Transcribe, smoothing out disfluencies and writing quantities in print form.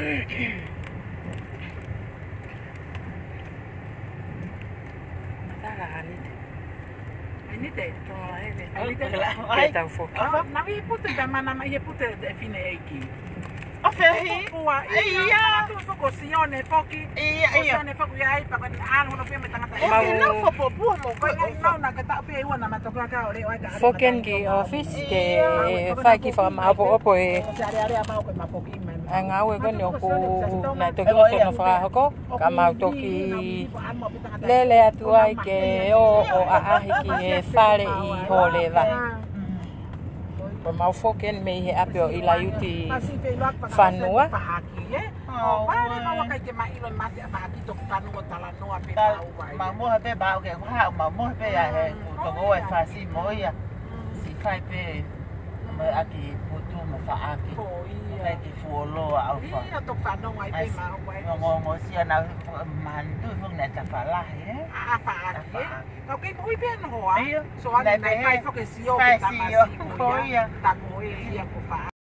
Ini deh, kalau ini kita fokus. Nabi putih zaman nama ia putih define iki. Oke. Iya. Tu fokus sione foki. Iya. Sione foki ai pakai anu no pia metanga. Mau fokus mo ko. Mau na kata pia iwa na matoka ka ole wa. Foken ki office ke fai ki fa ma opo e. Ari mau ko mafoki man. Anga we ko no ku na to ko no fa ko ka ma to ki lele atu ai ke o a ki e fale I hole va. Ko mau foken me he apio I la yuti fanua. Oh, pare mau kai ke mai lon mate apa ki to fanua tala no ape tau vai. Ma mo be ba ke ha ma mo be ya he to go e fa si mo ya. Si fai pe me aki putu me fa aki. Kai ki fuolo au fa. Ia to fanua ai pe ma vai. Ngo si ana man tu fung na ta fa la he. A fa aki. Kau ke pui pe no ho. So ana mai fai fo ke si o ke ta ma si. Ta mo ia ko fa.